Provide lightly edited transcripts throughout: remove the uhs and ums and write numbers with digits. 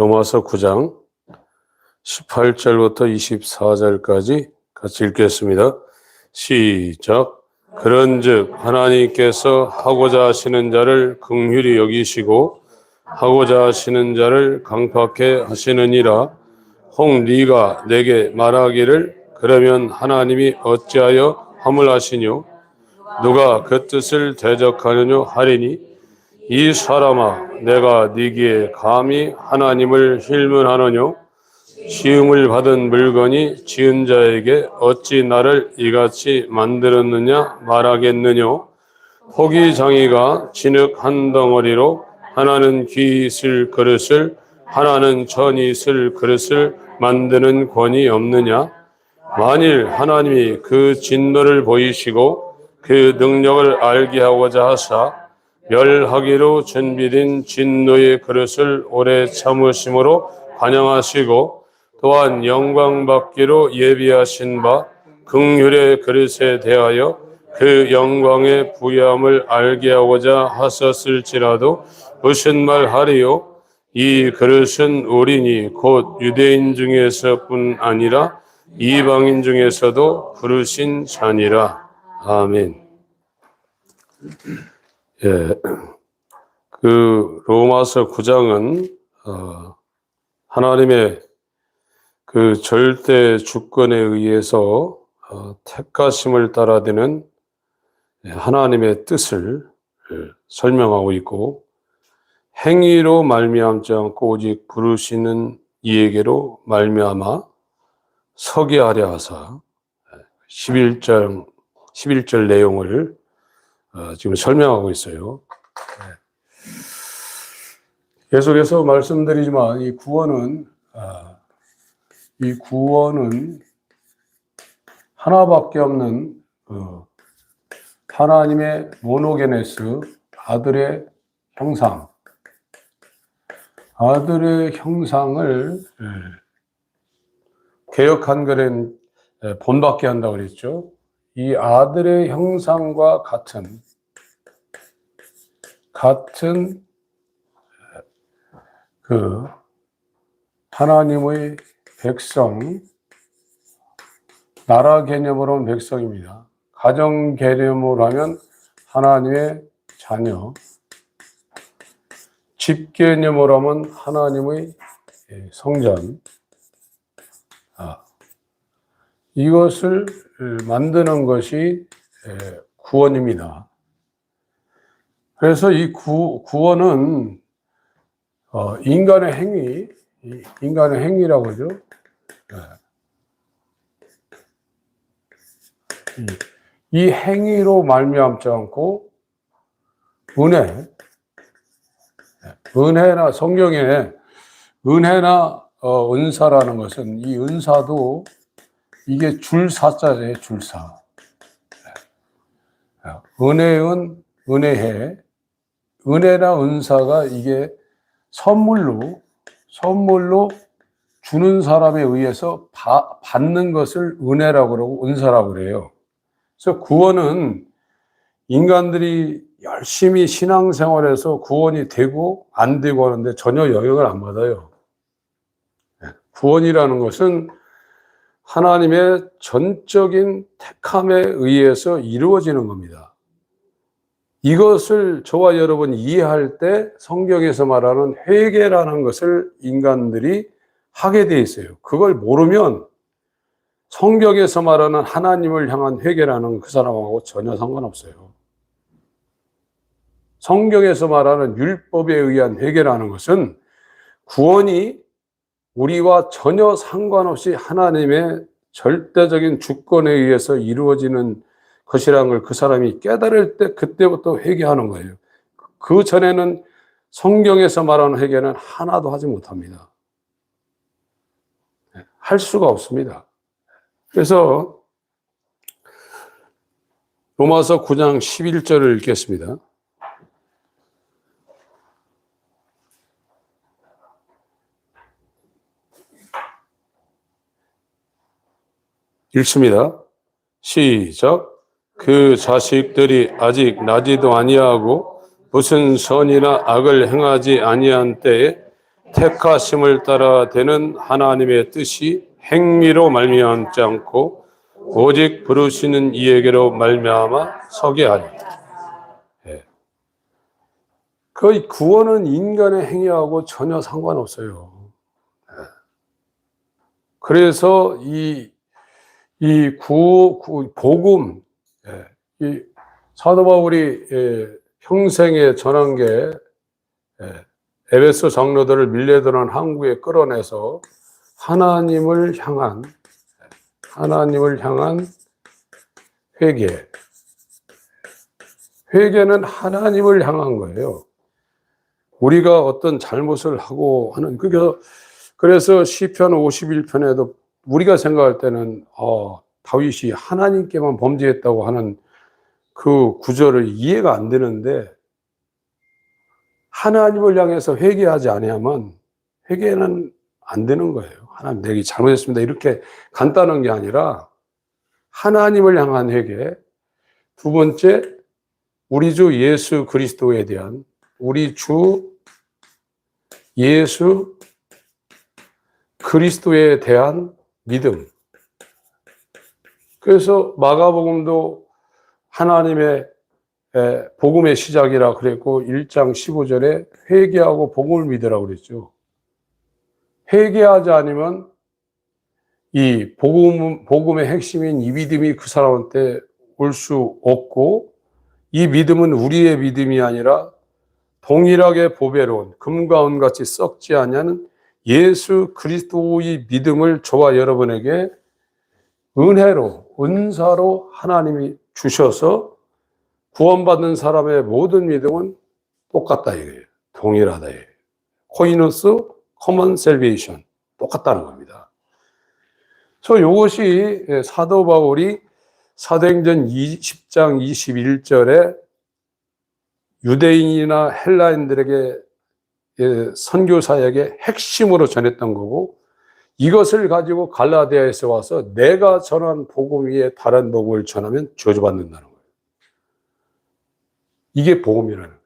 로마서 9장 18절부터 24절까지 같이 읽겠습니다. 시작. 그런즉 하나님께서 하고자 하시는 자를 긍휼히 여기시고 하고자 하시는 자를 강팍해 하시느니라. 혹 네가 내게 말하기를 그러면 하나님이 어찌하여 함을 하시뇨? 누가 그 뜻을 대적하느뇨 하리니 이 사람아, 내가 네 귀에 감히 하나님을 힐문하느뇨? 지음을 받은 물건이 지은 자에게 어찌 나를 이같이 만들었느냐 말하겠느뇨? 호기장이가 진흙 한 덩어리로 하나는 귀 있을 그릇을 하나는 천이 있을 그릇을 만드는 권이 없느냐? 만일 하나님이 그 진노를 보이시고 그 능력을 알게 하고자 하사 멸하기로 준비된 진노의 그릇을 오래 참으심으로 관영하시고 또한 영광 받기로 예비하신 바 긍휼의 그릇에 대하여 그 영광의 부요함을 알게 하고자 하셨을지라도 무슨 말 하리요? 이 그릇은 우리니 곧 유대인 중에서뿐 아니라 이방인 중에서도 부르신 자니라. 아멘. 예, 그 로마서 9장은 하나님의 그 절대 주권에 의해서 택하심을 따라드는 하나님의 뜻을 설명하고 있고, 행위로 말미암지 않고 오직 부르시는 이에게로 말미암아 서게 하려 하사 11절 내용을 지금 설명하고 있어요. 계속해서 말씀드리지만 이 구원은 하나밖에 없는 하나님의 모노게네스, 아들의 형상을 개역 한글엔 본받게 한다고 그랬죠. 이 아들의 형상과 같은 그 하나님의 백성, 나라 개념으로 하면 백성입니다. 가정 개념으로 하면 하나님의 자녀, 집 개념으로 하면 하나님의 성전. 이것을 만드는 것이 구원입니다. 그래서 이 구원은 인간의 행위라고 하죠. 이 행위로 말미암지 않고 은혜나 성경에 은혜나 은사라는 것은 이 은사도 이게 줄사자예요, 줄사. 은혜은 은혜해. 은혜나 은사가 이게 선물로 주는 사람에 의해서 받는 것을 은혜라고 그러고 은사라고 그래요. 그래서 구원은 인간들이 열심히 신앙생활에서 구원이 되고 안 되고 하는데 전혀 영향을 안 받아요. 구원이라는 것은 하나님의 전적인 택함에 의해서 이루어지는 겁니다. 이것을 저와 여러분 이해할 때 성경에서 말하는 회개라는 것을 인간들이 하게 돼 있어요. 그걸 모르면 성경에서 말하는 하나님을 향한 회개라는 그 사람하고 전혀 상관없어요. 성경에서 말하는 율법에 의한 회개라는 것은 구원이 우리와 전혀 상관없이 하나님의 절대적인 주권에 의해서 이루어지는 것이라는 걸 그 사람이 깨달을 때 그때부터 회개하는 거예요. 그 전에는 성경에서 말하는 회개는 하나도 하지 못합니다. 할 수가 없습니다. 그래서 로마서 9장 11절을 읽겠습니다. 읽습니다. 시작. 그 자식들이 아직 나지도 아니하고 무슨 선이나 악을 행하지 아니한 때에 택하심을 따라 되는 하나님의 뜻이 행위로 말미암지 않고 오직 부르시는 이에게로 말미암아 서게 하니. 예. 그 구원은 인간의 행위하고 전혀 상관없어요. 예. 그래서 복음, 예. 이 사도 바울이 평생에 전한 게 에베소 장로들을 밀려드는 항구에 끌어내서 하나님을 향한 회개. 회개는 하나님을 향한 거예요. 우리가 어떤 잘못을 하고 하는, 그래서 시편 51편에도 우리가 생각할 때는 다윗이 하나님께만 범죄했다고 하는 그 구절을 이해가 안 되는데, 하나님을 향해서 회개하지 아니하면 회개는 안 되는 거예요. 하나님, 내가 잘못했습니다, 이렇게 간단한 게 아니라 하나님을 향한 회개. 두 번째, 우리 주 예수 그리스도에 대한, 우리 주 예수 그리스도에 대한 믿음. 그래서 마가복음도 하나님의 복음의 시작이라 그랬고 1장 15절에 회개하고 복음을 믿으라고 그랬죠. 회개하지 않으면 이 복음의 핵심인 이 믿음이 그 사람한테 올 수 없고, 이 믿음은 우리의 믿음이 아니라 동일하게 보배로운 금과 은같이 썩지 않냐는 예수 그리스도의 믿음을 저와 여러분에게 은사로 하나님이 주셔서 구원받는 사람의 모든 믿음은 똑같다 이거예요. 동일하다 이거예요. 코이노스 커먼 셀베이션, 똑같다는 겁니다. 그래서 이것이 사도 바울이 사도행전 10장 21절에 유대인이나 헬라인들에게 선교 사역의 핵심으로 전했던 거고, 이것을 가지고 갈라디아에서 와서 내가 전한 복음 위에 다른 복음을 전하면 저주받는다는 거예요. 이게 복음이라는 거예요.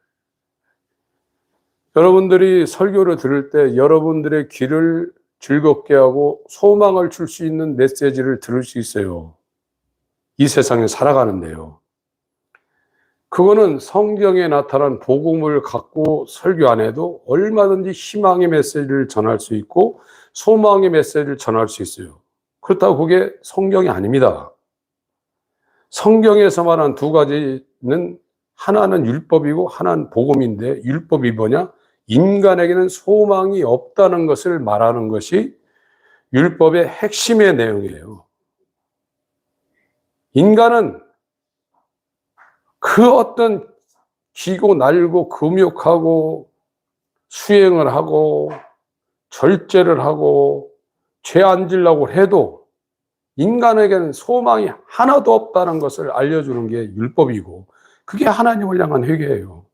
여러분들이 설교를 들을 때 여러분들의 귀를 즐겁게 하고 소망을 줄 수 있는 메시지를 들을 수 있어요. 이 세상에 살아가는데요. 그거는 성경에 나타난 복음을 갖고 설교 안 해도 얼마든지 희망의 메시지를 전할 수 있고 소망의 메시지를 전할 수 있어요. 그렇다고 그게 성경이 아닙니다. 성경에서 말한 두 가지는, 하나는 율법이고 하나는 복음인데, 율법이 뭐냐? 인간에게는 소망이 없다는 것을 말하는 것이 율법의 핵심의 내용이에요. 인간은 그 어떤 기고 날고 금욕하고 수행을 하고 절제를 하고 죄 안 지려고 해도 인간에게는 소망이 하나도 없다는 것을 알려주는 게 율법이고, 그게 하나님을 향한 회개예요.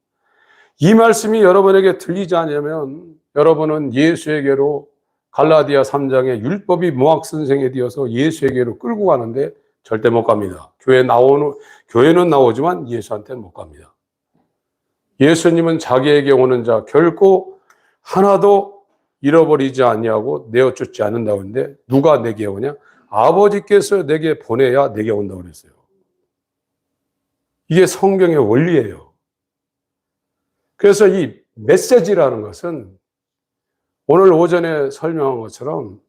이 말씀이 여러분에게 들리지 않으면 여러분은 예수에게로, 갈라디아 3장에 율법이 모학선생에 되어서 예수에게로 끌고 가는데 절대 못 갑니다. 교회는 나오지만 예수한테는 못 갑니다. 예수님은 자기에게 오는 자 결코 하나도 잃어버리지 아니하고 내어쫓지 않는다고 했는데, 누가 내게 오냐? 아버지께서 내게 보내야 내게 온다고 그랬어요. 이게 성경의 원리예요. 그래서 이 메시지라는 것은 오늘 오전에 설명한 것처럼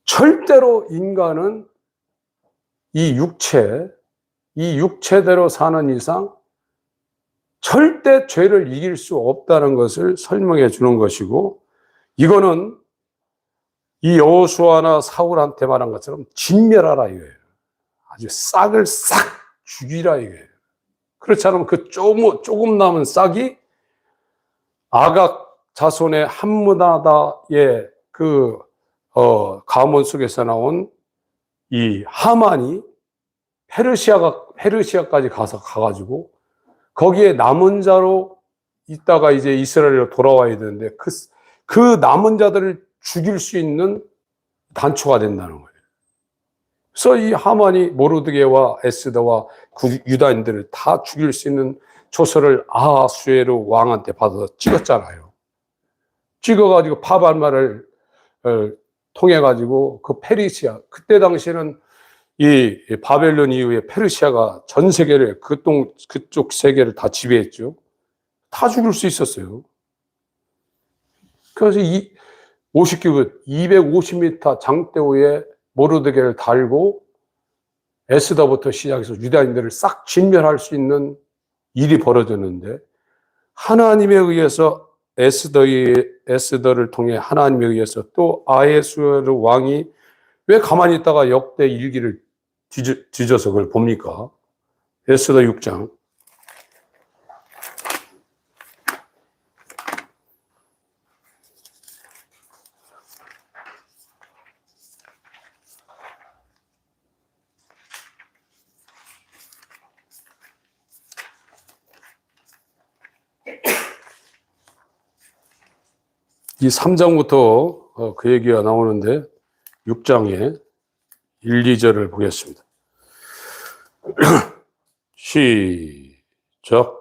절대로 인간은 이 육체대로 사는 이상 절대 죄를 이길 수 없다는 것을 설명해 주는 것이고, 이거는 이 여호수아나 사울한테 말한 것처럼 진멸하라 이거예요. 아주 싹을 싹 죽이라 이거예요. 그렇지 않으면 그 조금 남은 싹이 아각 자손의 함므나다의 가문 속에서 나온 이 하만이 페르시아까지 가가지고 거기에 남은 자로 있다가 이제 이스라엘로 돌아와야 되는데 그 남은 자들을 죽일 수 있는 단초가 된다는 거예요. 그래서 이 하만이 모르드게와 에스더와 유다인들을 다 죽일 수 있는 조서를 아하수에로 왕한테 받아서 찍었잖아요. 찍어가지고 파발마를 통해 가지고 그 페르시아, 그때 당시에는 이 바벨론 이후에 페르시아가 전 세계를 그쪽 세계를 다 지배했죠. 다 죽일 수 있었어요. 그래서 50규빗 250m 장대호에 모르드게를 달고 에스더부터 시작해서 유다인들을 싹 진멸할 수 있는 일이 벌어졌는데, 하나님에 의해서 에스더를 통해 하나님에 의해서 또 아하수에로 왕이 왜 가만히 있다가 역대 일기를 뒤져서 그걸 봅니까? 에스더 6장. 이 3장부터 그 얘기가 나오는데 6장에 1, 2절을 보겠습니다. 시작.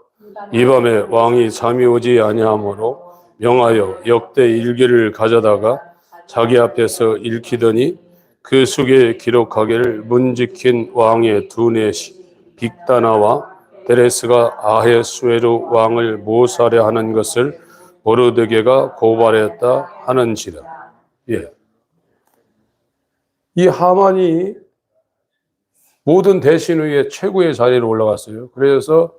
이 밤에 왕이 잠이 오지 아니하므로 명하여 역대 일기를 가져다가 자기 앞에서 읽히더니 그 속에 기록하기를 문지킨 왕의 두넷이 빅다나와 데레스가 아하수에로 왕을 모살해 하는 것을 모르드게가 고발했다 하는지라. 예. 이 하만이 모든 대신 위에 최고의 자리로 올라갔어요. 그래서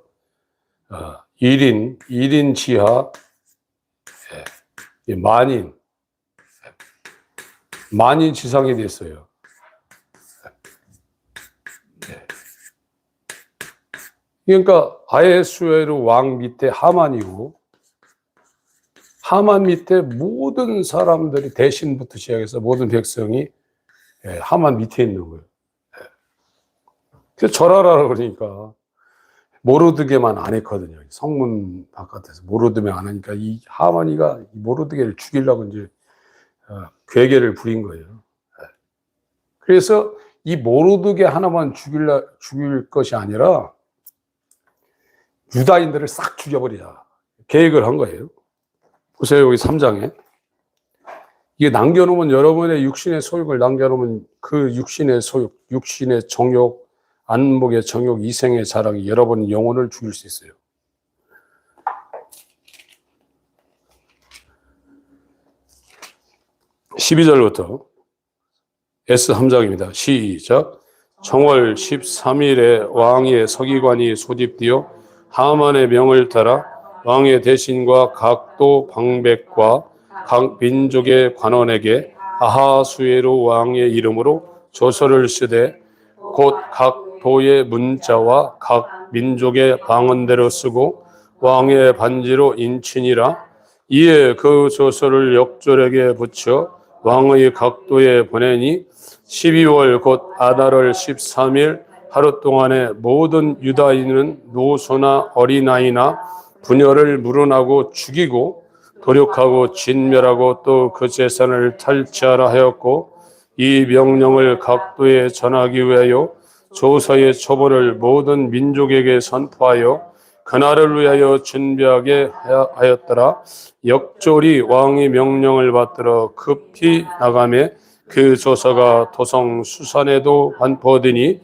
1인 지하 만인 지상이 됐어요. 그러니까 아하수에로 왕 밑에 하만이고, 하만 밑에 모든 사람들이, 대신부터 시작해서 모든 백성이 하만 밑에 있는 거예요. 그래서 절하라 그러니까 모르드게만 안 했거든요. 성문 바깥에서 모르드게 안 하니까 이 하만이가 모르드게를 죽이려고 이제 괴계를 부린 거예요. 그래서 이 모르드게 하나만 죽일 것이 아니라 유다인들을 싹 죽여버리자 계획을 한 거예요. 보세요, 여기 3장에. 이게 남겨놓으면, 여러분의 육신의 소욕을 남겨놓으면 그 육신의 소욕, 육신의 정욕, 안목의 정욕, 이생의 자랑이 여러분 영혼을 죽일 수 있어요. (12절부터) S 3장입니다. 시작. 정월 13일에 왕의 서기관이 소집되어 하만의 명을 따라 왕의 대신과 각도 방백과 각 민족의 관원에게 아하수에로 왕의 이름으로 조서를 쓰되 곧 각 도의 문자와 각 민족의 방언대로 쓰고 왕의 반지로 인치니라. 이에 그 조서를 역졸에게 붙여 왕의 각도에 보내니 12월 곧 아달월 13일 하루 동안에 모든 유다인은 노소나 어린아이나 부녀를 물어나고 죽이고 도륙하고 진멸하고 또 그 재산을 탈취하라 하였고, 이 명령을 각도에 전하기 위하여 조서의 초본을 모든 민족에게 선포하여 그날을 위하여 준비하게 하였더라. 역졸이 왕의 명령을 받들어 급히 나가매 그 조서가 토성 수산에도 반포되니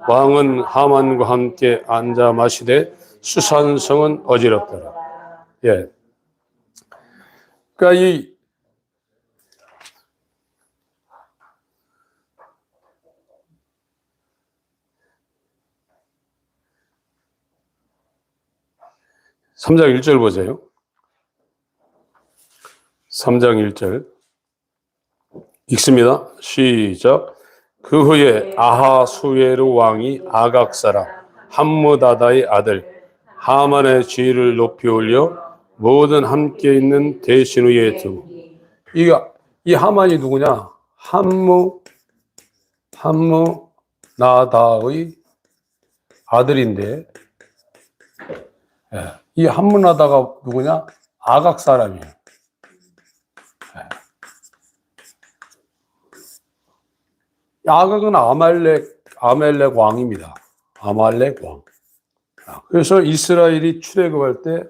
왕은 하만과 함께 앉아 마시되 수산성은 어지럽더라. 예. 그러니까 이 3장 1절 보세요. 3장 1절 읽습니다. 시작. 그 후에 아하수에로 왕이 아각 사람 함므다다의 아들 하만의 지위를 높이 올려 모든 함께 있는 대신 위에 두고. 이 하만이 누구냐? 함므나다의 아들인데, 이 함므나다가 누구냐? 아각 사람이에요. 아각은 아말렉 왕입니다. 아말렉 왕. 그래서 이스라엘이 출애굽할 때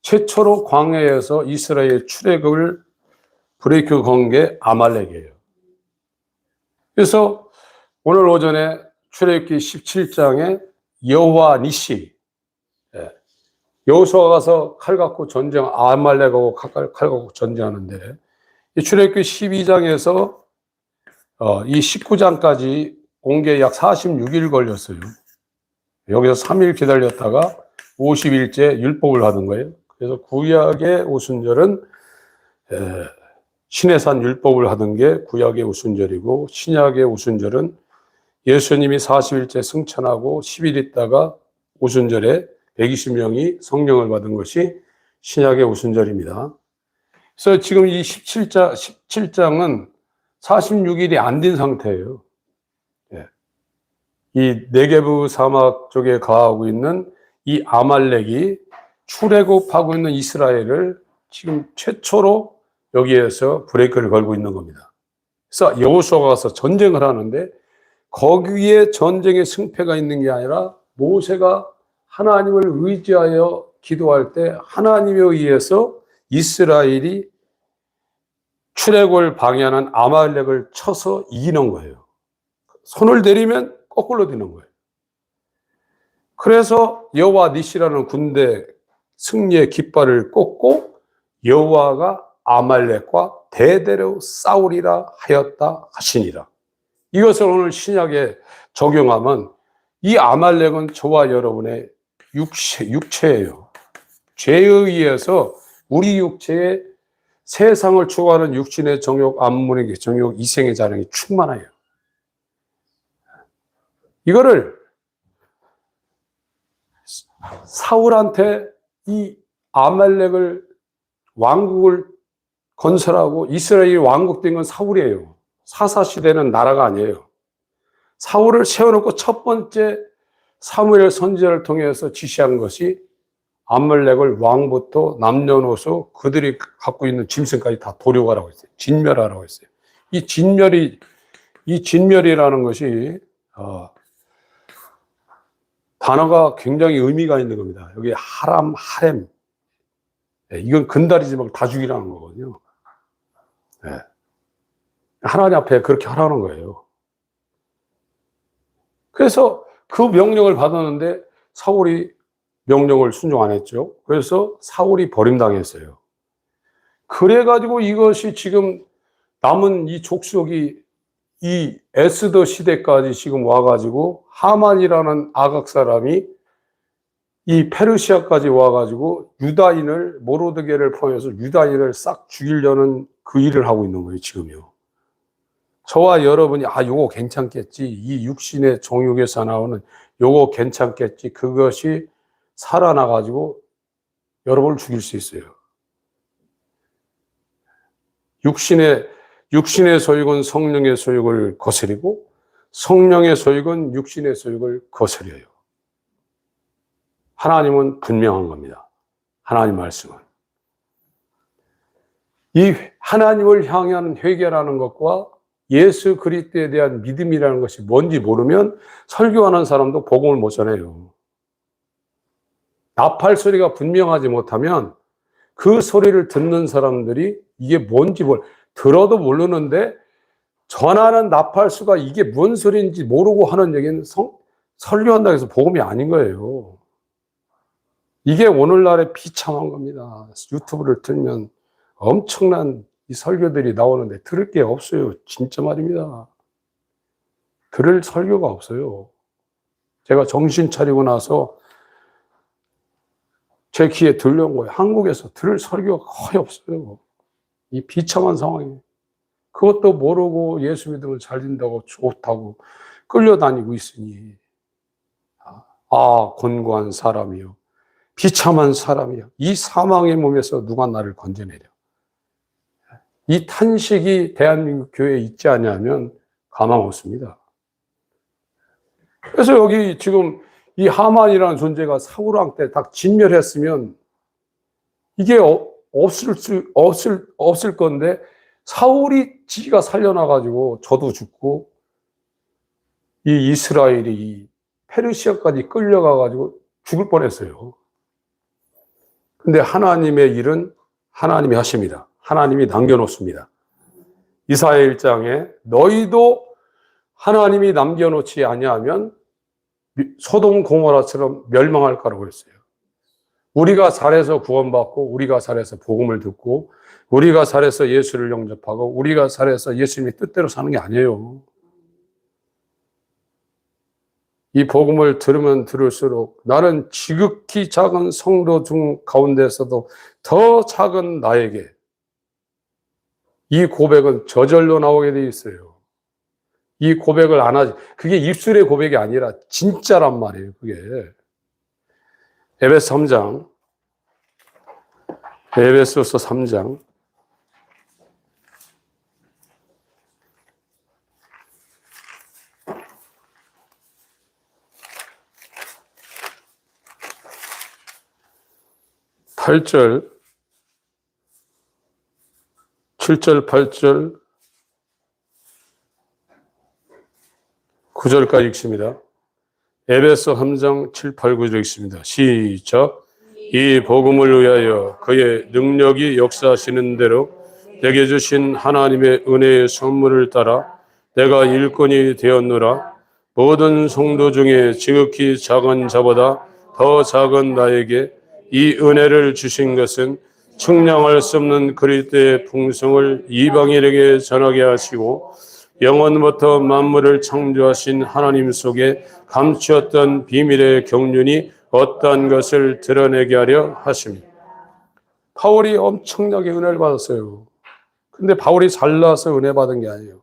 최초로 광야에서 이스라엘 출애굽을 브레이크 건 게 아말렉이에요. 그래서 오늘 오전에 출애굽기 17장에 여호와 니시, 여호수아가 가서 칼 갖고 전쟁, 아말렉하고 칼 갖고 전쟁하는데, 이 출애굽기 12장에서 이 19장까지 온 게 약 46일 걸렸어요. 여기서 3일 기다렸다가 50일째 율법을 받은 거예요. 그래서 구약의 오순절은 시내산 율법을 하던 게 구약의 오순절이고, 신약의 오순절은 예수님이 40일째 승천하고 10일 있다가 오순절에 120명이 성령을 받은 것이 신약의 오순절입니다. 그래서 지금 이 17장은 46일이 안 된 상태예요. 이 네게브 사막 쪽에 거하고 있는 이 아말렉이 출애굽하고 있는 이스라엘을 지금 최초로 여기에서 브레이크를 걸고 있는 겁니다. 그래서 여호수아가 가서 전쟁을 하는데, 거기에 전쟁의 승패가 있는 게 아니라 모세가 하나님을 의지하여 기도할 때 하나님에 의해서 이스라엘이 출애굽을 방해하는 아말렉을 쳐서 이기는 거예요. 손을 내리면 거꾸로 되는 거예요. 그래서 여호와 니시라는 군대 승리의 깃발을 꽂고 여호와가 아말렉과 대대로 싸우리라 하였다 하시니라. 이것을 오늘 신약에 적용하면 이 아말렉은 저와 여러분의 육체예요. 죄에 의해서 우리 육체에 세상을 추구하는 육신의 정욕, 안목의 정욕, 이생의 자랑이 충만해요. 이거를 사울한테 이 아말렉을 왕국을 건설하고 이스라엘이 왕국된 건 사울이에요. 사사시대는 나라가 아니에요. 사울을 세워놓고 첫 번째 사무엘 선지자를 통해서 지시한 것이 아말렉을 왕부터 남녀노소 그들이 갖고 있는 짐승까지 다 도려가라고 했어요. 진멸하라고 했어요. 이 진멸이라는 것이 단어가 굉장히 의미가 있는 겁니다. 여기 하람, 하렘. 이건 근다리지 말고 다 죽이라는 거거든요. 하나님 앞에 그렇게 하라는 거예요. 그래서 그 명령을 받았는데 사울이 명령을 순종 안 했죠. 그래서 사울이 버림당했어요. 그래가지고 이것이 지금 남은 이 족속이 이 에스더 시대까지 지금 와가지고 하만이라는 아각 사람이 이 페르시아까지 와가지고 유다인을, 모로드게를 포함해서 유다인을 싹 죽이려는 그 일을 하고 있는 거예요, 지금요. 저와 여러분이 요거 괜찮겠지, 이 육신의 정욕에서 나오는 요거 괜찮겠지, 그것이 살아나가지고 여러분을 죽일 수 있어요. 육신의 소욕은 성령의 소욕을 거스리고 성령의 소욕은 육신의 소욕을 거스려요. 하나님은 분명한 겁니다. 하나님 말씀은. 이 하나님을 향한 회개라는 것과 예수 그리스도에 대한 믿음이라는 것이 뭔지 모르면 설교하는 사람도 복음을 못 전해요. 나팔 소리가 분명하지 못하면 그 소리를 듣는 사람들이 이게 뭔지 들어도 모르는데 전하는 나팔수가 이게 뭔 소리인지 모르고 하는 얘기는 설교한다고 해서 복음이 아닌 거예요. 이게 오늘날의 비참한 겁니다. 유튜브를 틀면 엄청난 이 설교들이 나오는데 들을 게 없어요. 진짜 말입니다. 들을 설교가 없어요. 제가 정신 차리고 나서 제 귀에 들려온 거예요. 한국에서 들을 설교가 거의 없어요. 이 비참한 상황이에요. 그것도 모르고 예수 믿으면 잘 된다고 좋다고 끌려다니고 있으니 곤고한 사람이요, 비참한 사람이요, 이 사망의 몸에서 누가 나를 건져내려. 이 탄식이 대한민국 교회에 있지 않냐면 가망 없습니다. 그래서 여기 지금 이 하만이라는 존재가 사울왕 때 딱 진멸했으면 이게 없을 건데, 사울이 지가 살려놔가지고 저도 죽고 이 이스라엘이 이 페르시아까지 끌려가가지고 죽을 뻔했어요. 근데 하나님의 일은 하나님이 하십니다. 하나님이 남겨놓습니다. 이사야 1장에 너희도 하나님이 남겨놓지 아니하면 소돔 고모라처럼 멸망할 거라고 그랬어요. 우리가 살아서 구원받고 우리가 살아서 복음을 듣고 우리가 살아서 예수를 영접하고 우리가 살아서 예수님의 뜻대로 사는 게 아니에요. 이 복음을 들으면 들을수록 나는 지극히 작은 성도 중 가운데서도 더 작은 나에게 이 고백은 저절로 나오게 돼 있어요. 이 고백을 안 하지. 그게 입술의 고백이 아니라 진짜란 말이에요. 그게. 에베소서 3장 8절, 7절, 8절, 9절까지 읽습니다. 에베소 3장 7, 8, 9절 읽습니다. 시작. 이 복음을 위하여 그의 능력이 역사하시는 대로 내게 주신 하나님의 은혜의 선물을 따라 내가 일꾼이 되었노라. 모든 성도 중에 지극히 작은 자보다 더 작은 나에게 이 은혜를 주신 것은 측량할 수 없는 그리스도의 풍성을 이방인에게 전하게 하시고 영원부터 만물을 창조하신 하나님 속에 감추었던 비밀의 경륜이 어떠한 것을 드러내게 하려 하십니다. 바울이 엄청나게 은혜를 받았어요. 근데 바울이 잘나서 은혜 받은 게 아니에요.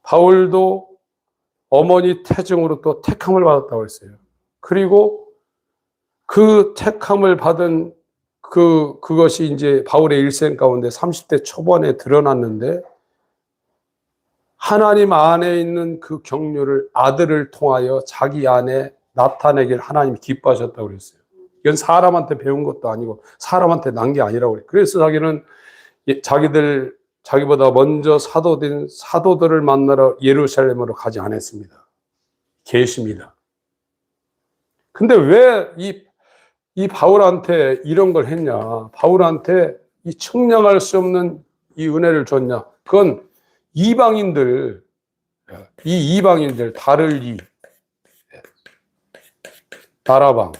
바울도 어머니 태증으로 또 택함을 받았다고 했어요. 그리고 그 택함을 받은 그것이 이제 바울의 일생 가운데 30대 초반에 드러났는데 하나님 안에 있는 그 경륜을 아들을 통하여 자기 안에 나타내길 하나님이 기뻐하셨다고 그랬어요. 이건 사람한테 배운 것도 아니고 사람한테 난 게 아니라고 그래요. 그래서 자기는 자기보다 먼저 사도된 사도들을 만나러 예루살렘으로 가지 않았습니다. 계십니다. 근데 왜 이 바울한테 이런 걸 했냐? 바울한테 이 측량할 수 없는 이 은혜를 줬냐? 그건 이방인들, 다를리, 다라방,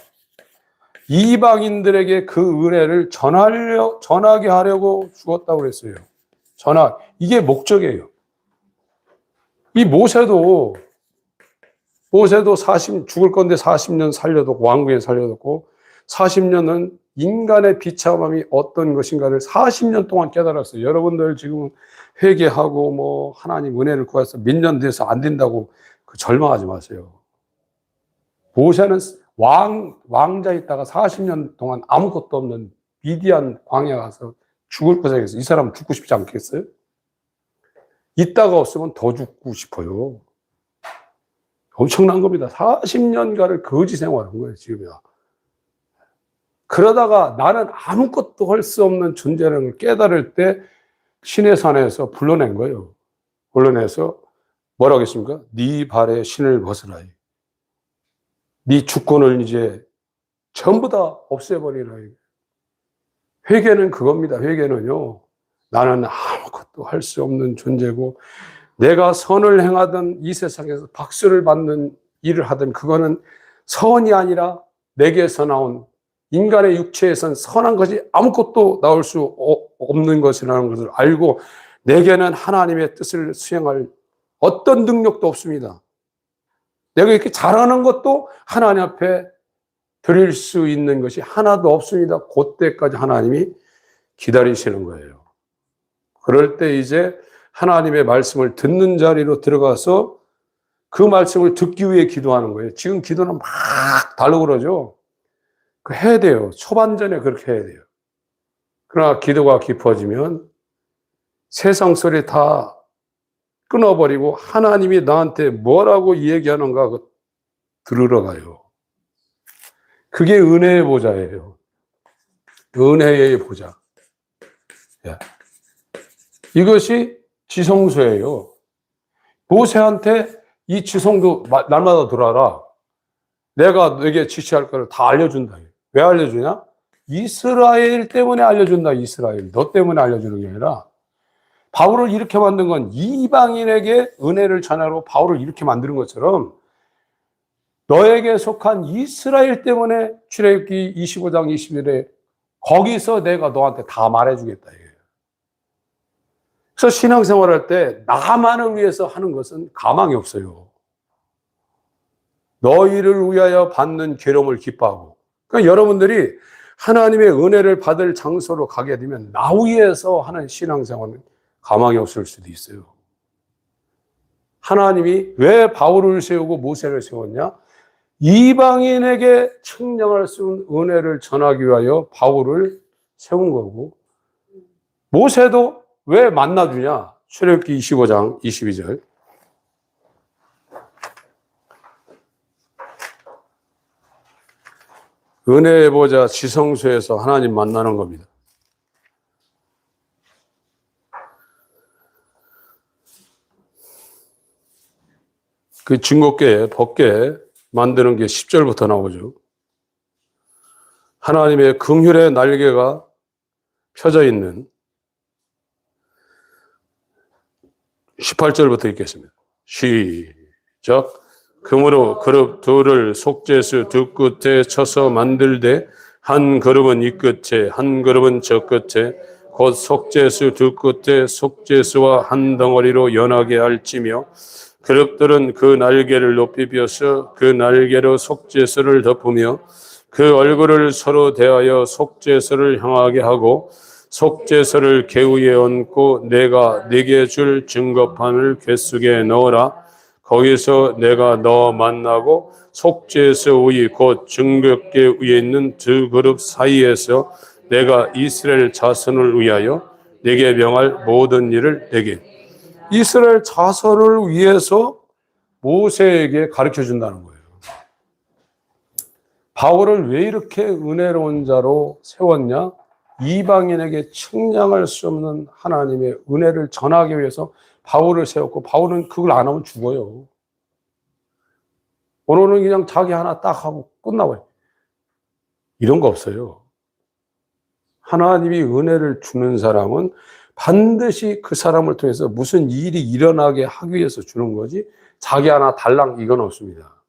이방인들에게 그 은혜를 전하게 하려고 죽었다고 그랬어요. 이게 목적이에요. 이 모세도 죽을 건데 40년 살려뒀고, 왕궁에 살려뒀고, 40년은 인간의 비참함이 어떤 것인가를 40년 동안 깨달았어요. 여러분들 지금 회개하고 뭐 하나님 은혜를 구해서 몇 년 돼서 안 된다고 절망하지 마세요. 모세는 왕자 있다가 40년 동안 아무것도 없는 미디안 광야 가서 죽을 고생했어요. 이 사람은 죽고 싶지 않겠어요? 있다가 없으면 더 죽고 싶어요. 엄청난 겁니다. 40년간을 거지 생활한 거예요, 지금이야. 그러다가 나는 아무것도 할 수 없는 존재라는 걸 깨달을 때 신의 산에서 불러낸 거예요. 불러내서 뭐라고 했습니까? 네 발에 신을 벗으라. 네 주권을 이제 전부 다 없애버리라. 회개는 그겁니다. 회개는요. 나는 아무것도 할 수 없는 존재고 내가 선을 행하던 이 세상에서 박수를 받는 일을 하든 그거는 선이 아니라 내게서 나온 인간의 육체에선 선한 것이 아무것도 나올 수 없는 것이라는 것을 알고 내게는 하나님의 뜻을 수행할 어떤 능력도 없습니다. 내가 이렇게 잘하는 것도 하나님 앞에 드릴 수 있는 것이 하나도 없습니다. 그때까지 하나님이 기다리시는 거예요. 그럴 때 이제 하나님의 말씀을 듣는 자리로 들어가서 그 말씀을 듣기 위해 기도하는 거예요. 지금 기도는 막 달라고 그러죠. 해야 돼요. 초반전에 그렇게 해야 돼요. 그러나 기도가 깊어지면 세상 소리 다 끊어버리고 하나님이 나한테 뭐라고 얘기하는가 들으러 가요. 그게 은혜의 보좌예요. 은혜의 보좌. 이것이 지성소예요. 모세한테 이 지성도 날마다 들어와라. 내가 너에게 지시할 거를 다 알려준다. 왜 알려주냐? 이스라엘 때문에 알려준다. 이스라엘. 너 때문에 알려주는 게 아니라 바울을 이렇게 만든 건 이방인에게 은혜를 전하러 바울을 이렇게 만드는 것처럼 너에게 속한 이스라엘 때문에 출애굽기 25장 21에 거기서 내가 너한테 다 말해주겠다. 그래서 신앙생활할 때 나만을 위해서 하는 것은 가망이 없어요. 너희를 위하여 받는 괴로움을 기뻐하고. 그러니까 여러분들이 하나님의 은혜를 받을 장소로 가게 되면 나 위해서 하는 신앙생활은 가망이 없을 수도 있어요. 하나님이 왜 바울을 세우고 모세를 세웠냐? 이방인에게 측량할 수 있는 은혜를 전하기 위하여 바울을 세운 거고, 모세도 왜 만나주냐? 출애굽기 25장 22절. 은혜의 보좌 지성소에서 하나님 만나는 겁니다. 그 증거궤, 법궤 만드는 게 10절부터 나오죠. 하나님의 긍휼의 날개가 펴져 있는 18절부터 읽겠습니다. 시작. 금으로 그룹 둘을 속죄수 두 끝에 쳐서 만들되 한 그룹은 이 끝에 한 그룹은 저 끝에 곧 속죄수 두 끝에 속죄수와 한 덩어리로 연하게 할지며 그룹들은 그 날개를 높이 펴서 그 날개로 속죄수를 덮으며 그 얼굴을 서로 대하여 속죄수를 향하게 하고 속죄수를 궤위에 얹고 내가 네게 줄 증거판을 궤속에 넣어라. 거기서 내가 너 만나고 속죄수 위 곧 증거궤 위에 있는 두 그룹 사이에서 내가 이스라엘 자손을 위하여 네게 명할 모든 일을 내게. 이스라엘 자손을 위해서 모세에게 가르쳐 준다는 거예요. 바울을 왜 이렇게 은혜로운 자로 세웠냐? 이방인에게 측량할 수 없는 하나님의 은혜를 전하기 위해서 바울을 세웠고, 바울은 그걸 안 하면 죽어요. 오늘은 그냥 자기 하나 딱 하고 끝나버려요. 이런 거 없어요. 하나님이 은혜를 주는 사람은 반드시 그 사람을 통해서 무슨 일이 일어나게 하기 위해서 주는 거지 자기 하나 달랑 이건 없습니다.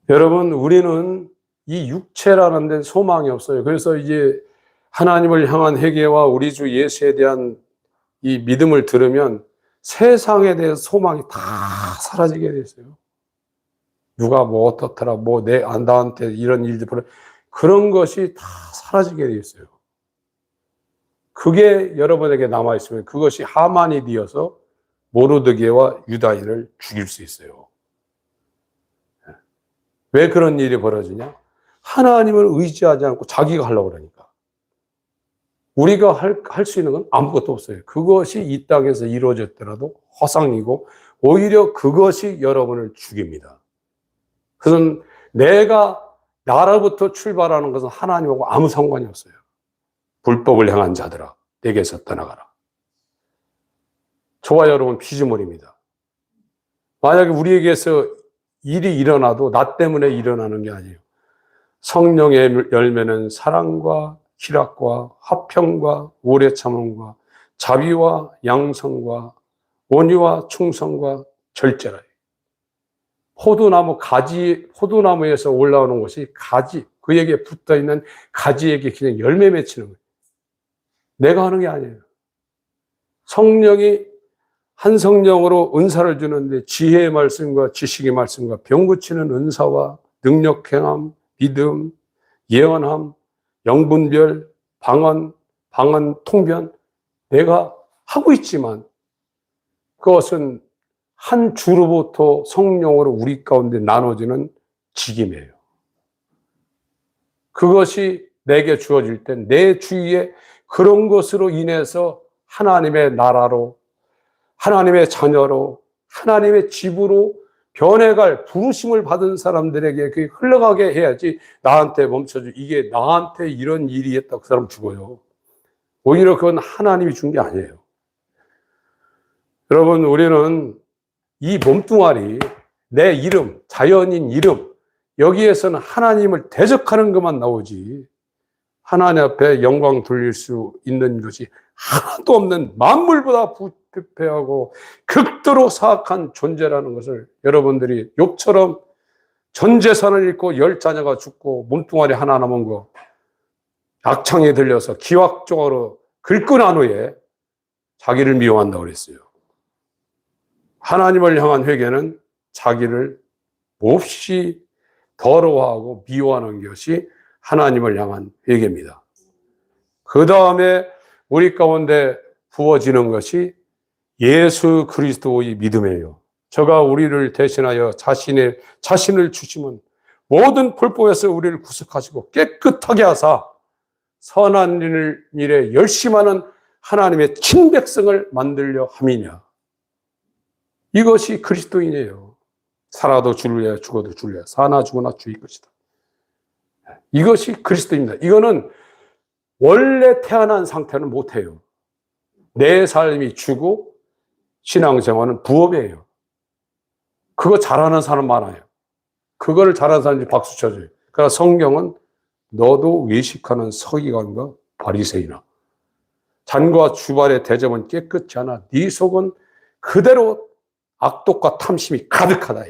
여러분, 우리는 이 육체라는 데는 소망이 없어요. 그래서 이제 하나님을 향한 회개와 우리 주 예수에 대한 이 믿음을 들으면 세상에 대해서 소망이 다 사라지게 됐어요. 누가 뭐 어떻더라, 뭐 나한테 이런 일들, 그런 것이 다 사라지게 되었어요. 그게 여러분에게 남아있으면 그것이 하만이 되어서 모르드게와 유다인을 죽일 수 있어요. 왜 그런 일이 벌어지냐? 하나님을 의지하지 않고 자기가 하려고 그러니까. 우리가 할 수 있는 건 아무것도 없어요. 그것이 이 땅에서 이루어졌더라도 허상이고 오히려 그것이 여러분을 죽입니다. 그것은 나로부터 출발하는 것은 하나님하고 아무 상관이 없어요. 불법을 행한 자들아, 내게서 떠나가라. 저와 여러분 피조물입니다. 만약에 우리에게서 일이 일어나도 나 때문에 일어나는 게 아니에요. 성령의 열매는 사랑과 희락과 화평과 오래 참음과 자비와 양성과 온유와 충성과 절제라. 포도나무에서 올라오는 것이 가지, 그에게 붙어 있는 가지에게 그냥 열매 맺히는 거예요. 내가 하는 게 아니에요. 성령이 한 성령으로 은사를 주는데 지혜의 말씀과 지식의 말씀과 병 고치는 은사와 능력 행함, 믿음, 예언함, 영분별, 방언, 통변, 내가 하고 있지만 그것은 한 주로부터 성령으로 우리 가운데 나눠지는 직임이에요. 그것이 내게 주어질 때 내 주위에 그런 것으로 인해서 하나님의 나라로, 하나님의 자녀로, 하나님의 집으로 변해갈 부르심을 받은 사람들에게 그게 흘러가게 해야지 나한테 멈춰줘. 이게 나한테 이런 일이 있다고 그 사람 죽어요. 오히려 그건 하나님이 준 게 아니에요. 여러분, 우리는 이 몸뚱아리, 내 이름, 자연인 이름, 여기에서는 하나님을 대적하는 것만 나오지 하나님 앞에 영광 돌릴 수 있는 것이 하나도 없는 만물보다 부패하고 극도로 사악한 존재라는 것을 여러분들이 욥처럼 전 재산을 잃고 10자녀가 죽고 몸뚱아리 하나 남은 거 악창에 들려서 기wak적으로 긁고 난 후에 자기를 미워한다고 그랬어요. 하나님을 향한 회개는 자기를 몹시 더러워하고 미워하는 것이 하나님을 향한 회개입니다. 그 다음에 우리 가운데 부어지는 것이 예수 그리스도의 믿음이에요. 저가 우리를 대신하여 자신을 주시면 모든 불법에서 우리를 구속하시고 깨끗하게 하사 선한 일에 열심하는 하나님의 친백성을 만들려 함이냐. 이것이 그리스도인이에요. 살아도 주를 위하여 죽어도 주를 위하여 사나 죽으나 주의 것이다. 이것이 그리스도입니다. 이거는 원래 태어난 상태는 못해요. 내 삶이 주고 신앙생활은 부업이에요. 그거 잘하는 사람 많아요. 그거를 잘하는 사람이 박수 쳐줘요. 그러나 성경은 너도 외식하는 서기관과 바리새인아, 잔과 주발의 대접은 깨끗지 않아 네 속은 그대로 악독과 탐심이 가득하다.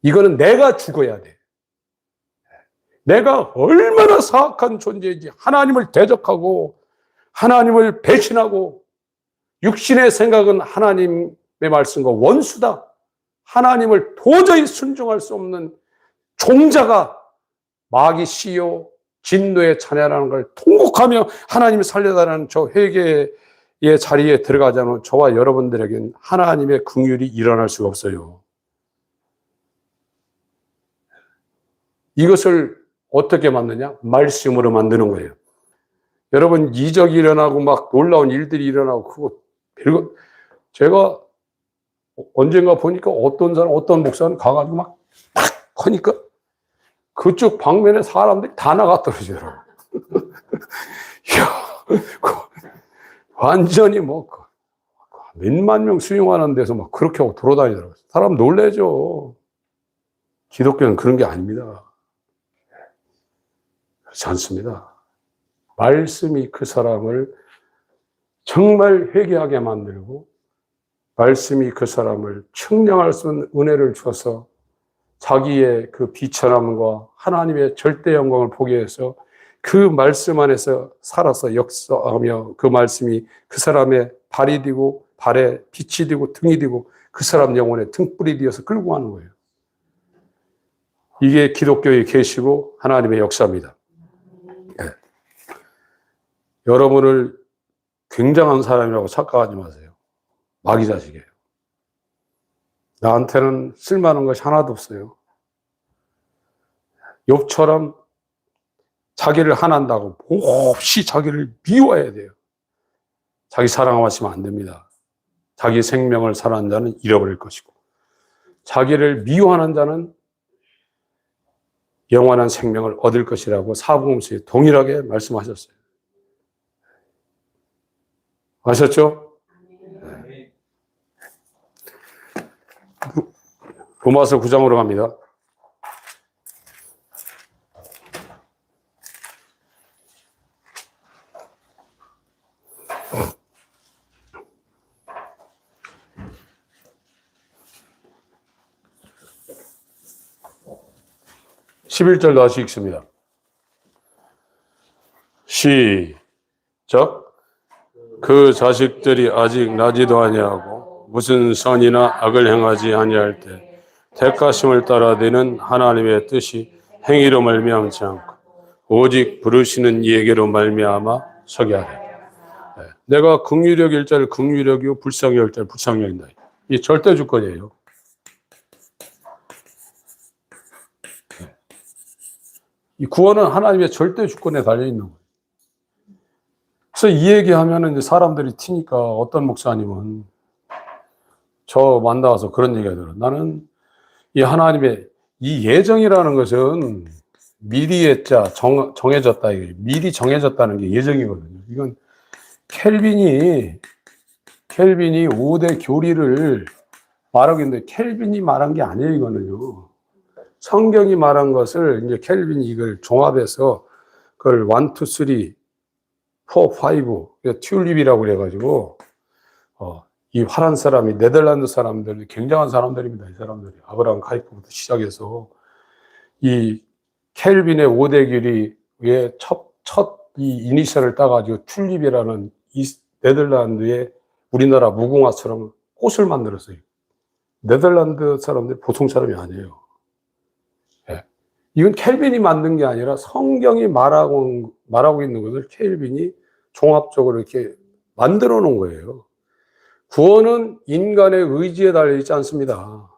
이거는 내가 죽어야 돼. 내가 얼마나 사악한 존재인지 하나님을 대적하고 하나님을 배신하고 육신의 생각은 하나님의 말씀과 원수다. 하나님을 도저히 순종할 수 없는 종자가 마귀 씨요 진노의 자녀라는 걸 통곡하며 하나님을 살려달라는 저 회개의 자리에 들어가지 않은 저와 여러분들에게는 하나님의 긍휼이 일어날 수가 없어요. 이것을 어떻게 만드냐? 말씀으로 만드는 거예요. 여러분, 이적이 일어나고 막 놀라운 일들이 일어나고 그거 별거. 제가 언젠가 보니까 어떤 목사는 가가지고 막 하니까 그쪽 방면에 사람들이 다 나가 떨어지더라고. 완전히 뭐 몇만 명 수용하는 데서 막 그렇게 하고 돌아다니더라고요. 사람 놀래죠. 기독교는 그런 게 아닙니다. 그렇지 않습니다. 말씀이 그 사람을 정말 회개하게 만들고 말씀이 그 사람을 측량할 수 있는 은혜를 주어서 자기의 그 비천함과 하나님의 절대 영광을 보게 해서 그 말씀 안에서 살아서 역사하며 그 말씀이 그 사람의 발이 되고 발에 빛이 되고 등이 되고 그 사람 영혼에 등불이 되어서 끌고 가는 거예요. 이게 기독교의 계시고 하나님의 역사입니다. 네. 여러분을 굉장한 사람이라고 착각하지 마세요. 마귀 자식이에요. 나한테는 쓸만한 것이 하나도 없어요. 욥처럼 자기를 한한다고 몹시 자기를 미워해야 돼요. 자기 사랑하시면 안 됩니다. 자기 생명을 사랑하는 자는 잃어버릴 것이고 자기를 미워하는 자는 영원한 생명을 얻을 것이라고 사복음서에 동일하게 말씀하셨어요. 아셨죠? 네. 로마서 9장으로 갑니다. (11절) 다시 읽습니다. 시작. 그 자식들이 아직 나지도 아니하고 무슨 선이나 악을 행하지 아니할 때 택하심을 따라되는 하나님의 뜻이 행위로 말미암지 않고 오직 부르시는 이에게로 말미암아 서게 하라. 네. 내가 긍휼력 일자를 긍휼력이요 불쌍력 일자를 불쌍력이다. 이 절대 주권이에요. 이 구원은 하나님의 절대 주권에 달려 있는 거예요. 그래서 이 얘기하면은 이제 사람들이 튀니까 어떤 목사님은 저 만나서 그런 얘기가 들어요. 나는 이 하나님의 이 예정이라는 것은 미리 정해졌다. 미리 정해졌다는 게 예정이거든요. 이건 켈빈이 5대 교리를 말하고 있는데 켈빈이 말한 게 아니에요, 이거는요. 성경이 말한 것을 이제 켈빈이 이걸 종합해서 그걸 1, 2, 3, 4, 5, 튤립이라고 그래가지고, 이 화란 사람이 네덜란드 사람들, 굉장한 사람들입니다. 이 사람들이. 아브라함 카이프부터 시작해서, 이 켈빈의 5대 규리의 이 이니셜을 따가지고 튤립이라는 이 네덜란드의 우리나라 무궁화처럼 꽃을 만들었어요. 네덜란드 사람들 보통 사람이 아니에요. 예. 이건 켈빈이 만든 게 아니라 성경이 말하고 있는 것을 켈빈이 종합적으로 이렇게 만들어 놓은 거예요. 구원은 인간의 의지에 달려있지 않습니다.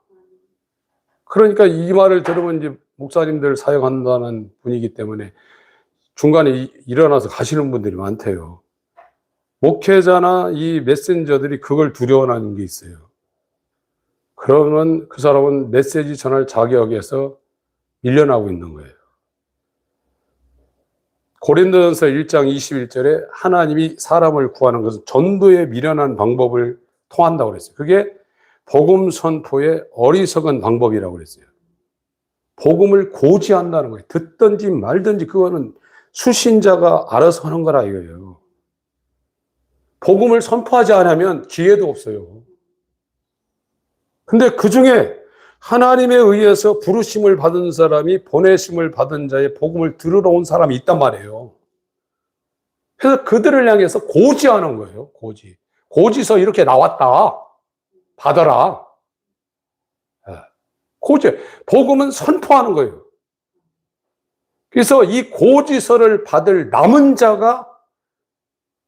그러니까 이 말을 들으면 이제 목사님들 사역한다는 분이기 때문에 중간에 일어나서 가시는 분들이 많대요. 목회자나 이 메신저들이 그걸 두려워하는 게 있어요. 그러면 그 사람은 메시지 전할 자격에서 밀려나고 있는 거예요. 고린도전서 1장 21절에 하나님이 사람을 구하는 것은 전도에 미련한 방법을 통한다고 그랬어요. 그게 복음 선포의 어리석은 방법이라고 그랬어요. 복음을 고지한다는 거예요. 듣든지 말든지 그거는 수신자가 알아서 하는 거라 이거예요. 복음을 선포하지 않으면 기회도 없어요. 근데 그 중에 하나님에 의해서 부르심을 받은 사람이 보내심을 받은 자의 복음을 들으러 온 사람이 있단 말이에요. 그래서 그들을 향해서 고지하는 거예요. 고지서 이렇게 나왔다. 받아라. 고지. 복음은 선포하는 거예요. 그래서 이 고지서를 받을 남은 자가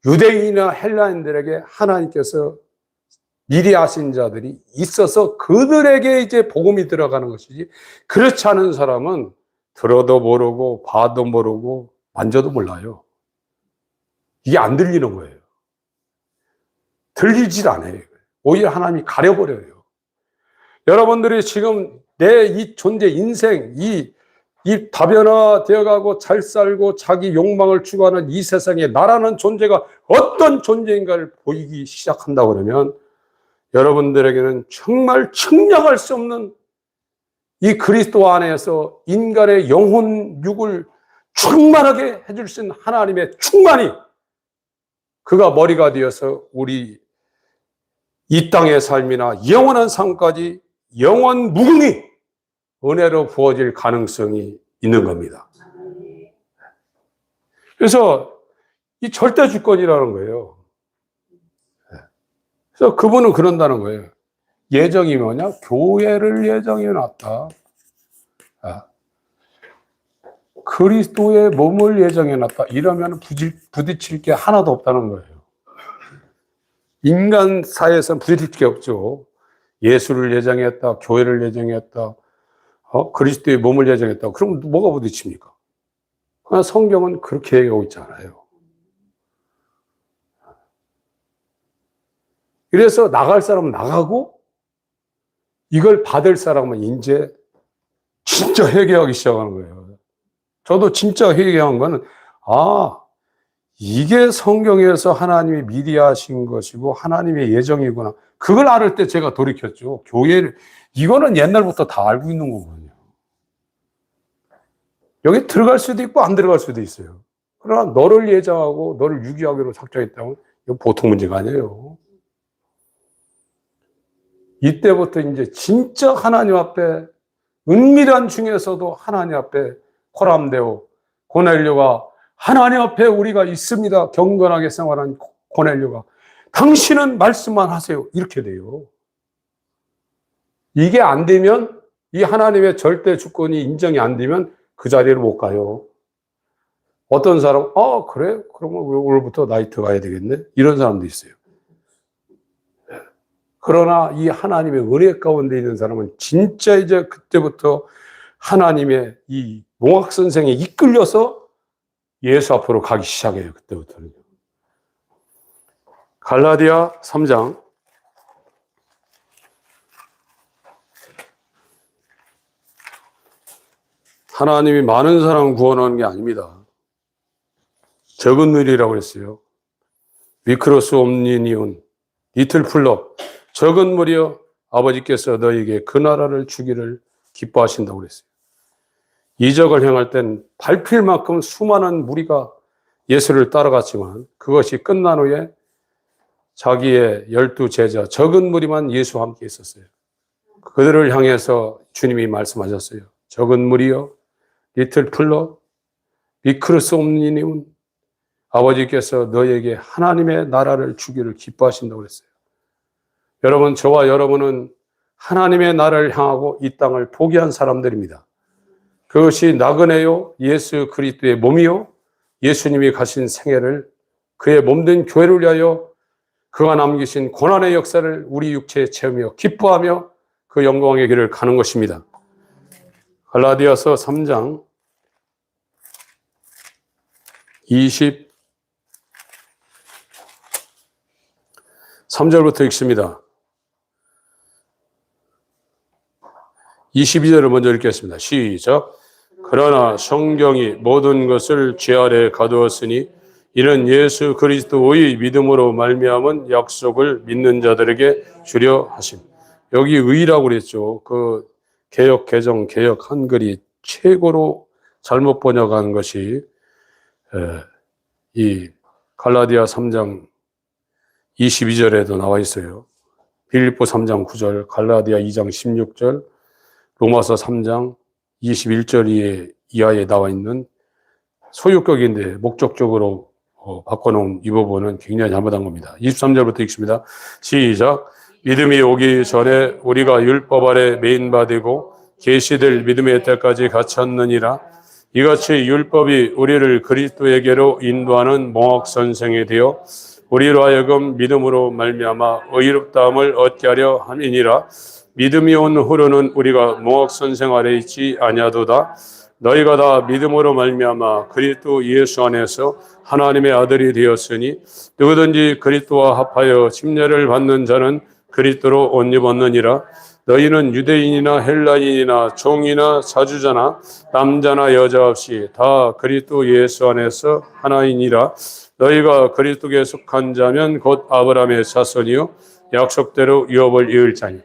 유대인이나 헬라인들에게 하나님께서 미리 하신 자들이 있어서 그들에게 이제 복음이 들어가는 것이지, 그렇지 않은 사람은 들어도 모르고 봐도 모르고 만져도 몰라요. 이게 안 들리는 거예요. 들리질 않아요. 오히려 하나님이 가려버려요. 여러분들이 지금 내 이 존재, 인생, 이 다변화 되어가고 잘 살고 자기 욕망을 추구하는 이 세상에 나라는 존재가 어떤 존재인가를 보이기 시작한다고 그러면 여러분들에게는 정말 측량할 수 없는 이 그리스도 안에서 인간의 영혼, 육을 충만하게 해줄 수 있는 하나님의 충만이, 그가 머리가 되어서 우리 이 땅의 삶이나 영원한 삶까지 영원 무궁히 은혜로 부어질 가능성이 있는 겁니다. 그래서 이 절대 주권이라는 거예요. 그래서 그분은 그런다는 거예요. 예정이 뭐냐? 교회를 예정해 놨다. 그리스도의 몸을 예정해 놨다. 이러면 부딪힐 게 하나도 없다는 거예요. 인간 사회에서는 부딪힐 게 없죠. 예수를 예정했다. 교회를 예정했다. 그리스도의 몸을 예정했다. 그럼 뭐가 부딪힙니까? 그러나 성경은 그렇게 얘기하고 있잖아요. 그래서 나갈 사람은 나가고 이걸 받을 사람은 이제 진짜 회개하기 시작하는 거예요. 저도 진짜 회개한 거는 이게 성경에서 하나님이 미리 하신 것이고 하나님의 예정이구나. 그걸 알을 때 제가 돌이켰죠. 교회를, 이거는 옛날부터 다 알고 있는 거거든요. 여기 들어갈 수도 있고 안 들어갈 수도 있어요. 그러나 너를 예정하고 너를 유기하기로 작정했다면 이거 보통 문제가 아니에요. 이때부터 이제 진짜 하나님 앞에 은밀한 중에서도 하나님 앞에 코람데오 고넬료가 하나님 앞에 우리가 있습니다. 경건하게 생활한 고넬료가 당신은 말씀만 하세요. 이렇게 돼요. 이게 안 되면, 이 하나님의 절대 주권이 인정이 안 되면 그 자리를 못 가요. 어떤 사람, 그래? 그러면 오늘부터 나이트 가야 되겠네? 이런 사람도 있어요. 그러나 이 하나님의 은혜 가운데 있는 사람은 진짜 이제 그때부터 하나님의 이 몽학 선생에 이끌려서 예수 앞으로 가기 시작해요. 그때부터는. 갈라디아 3장 하나님이 많은 사람을 구원하는 게 아닙니다. 적은 무리라고 했어요. 위크로스 옴니니온 리틀 풀럽, 적은 무리여 아버지께서 너에게 그 나라를 주기를 기뻐하신다고 그랬어요. 이적을 행할 땐 밟힐 만큼 수많은 무리가 예수를 따라갔지만 그것이 끝난 후에 자기의 12제자 적은 무리만 예수와 함께 있었어요. 그들을 향해서 주님이 말씀하셨어요. 적은 무리여, 리틀 플러, 미크루스 옴니니운, 아버지께서 너에게 하나님의 나라를 주기를 기뻐하신다고 그랬어요. 여러분, 저와 여러분은 하나님의 나라를 향하고 이 땅을 포기한 사람들입니다. 그것이 나그네요, 예수 그리스도의 몸이요, 예수님이 가신 생애를 그의 몸된 교회를 위하여 그가 남기신 고난의 역사를 우리 육체에 채우며 기뻐하며 그 영광의 길을 가는 것입니다. 갈라디아서 3장 23절부터 읽습니다. 22절을 먼저 읽겠습니다. 시작. 그러나 성경이 모든 것을 죄 아래 가두었으니 이는 예수 그리스도의 믿음으로 말미암은 약속을 믿는 자들에게 주려 하심. 여기 의라고 그랬죠. 그 개역 개정 개역 한글이 최고로 잘못 번역한 것이 이 갈라디아 3장 22절에도 나와 있어요. 빌립보 3장 9절, 갈라디아 2장 16절, 로마서 3장 21절 이하에 나와 있는 소유격인데 목적적으로 바꿔놓은 이 부분은 굉장히 잘못한 겁니다. 23절부터 읽습니다. 시작. 믿음이 오기 전에 우리가 율법 아래 매인받고 계시될 믿음의 때까지 갇혔느니라. 이같이 율법이 우리를 그리스도에게로 인도하는 몽학선생이 되어 우리로 하여금 믿음으로 말미암아 의롭다함을 얻게 하려 함이니라. 믿음이 온 후로는 우리가 몽학선생 아래 있지 아니하도다. 너희가 다 믿음으로 말미암아 그리스도 예수 안에서 하나님의 아들이 되었으니 누구든지 그리스도와 합하여 침례를 받는 자는 그리스도로 옷 입었느니라. 너희는 유대인이나 헬라인이나 종이나 사주자나 남자나 여자 없이 다 그리스도 예수 안에서 하나이니라. 너희가 그리스도께 속한 자면 곧 아브라함의 자손이요 약속대로 유업을 이을 자니.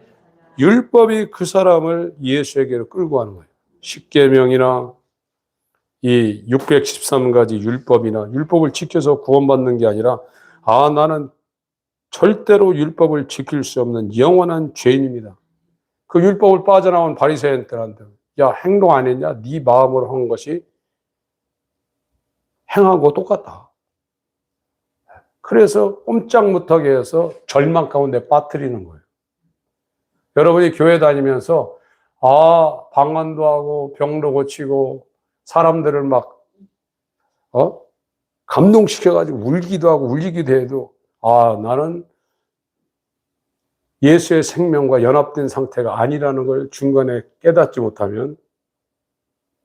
율법이 그 사람을 예수에게로 끌고 가는 거예요. 십계명이나 이 613가지 율법이나 율법을 지켜서 구원받는 게 아니라 나는 절대로 율법을 지킬 수 없는 영원한 죄인입니다. 그 율법을 빠져나온 바리새인들한테 야 행동 안 했냐? 네 마음으로 한 것이 행하고 똑같다. 그래서 꼼짝 못하게 해서 절망 가운데 빠뜨리는 거예요. 여러분이 교회 다니면서 방언도 하고 병도 고치고 사람들을 막 감동시켜가지고 울기도 하고 울리기도 해도 나는 예수의 생명과 연합된 상태가 아니라는 걸 중간에 깨닫지 못하면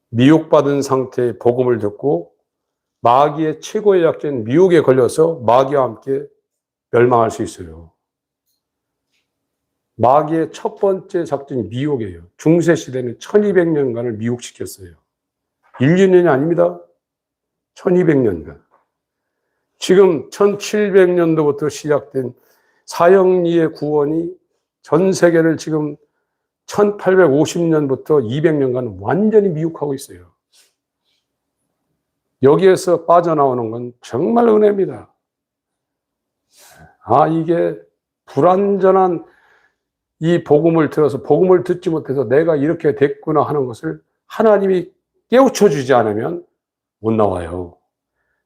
미혹받은 상태의 복음을 듣고 마귀의 최고의 약자인 미혹에 걸려서 마귀와 함께 멸망할 수 있어요. 마귀의 첫 번째 작전이 미혹이에요. 중세시대는 1200년간을 미혹시켰어요. 1, 2년이 아닙니다. 1200년간. 지금 1700년도부터 시작된 사형리의 구원이 전 세계를 지금 1850년부터 200년간 완전히 미혹하고 있어요. 여기에서 빠져나오는 건 정말 은혜입니다. 이게 불완전한 이 복음을 들어서 복음을 듣지 못해서 내가 이렇게 됐구나 하는 것을 하나님이 깨우쳐 주지 않으면 못 나와요.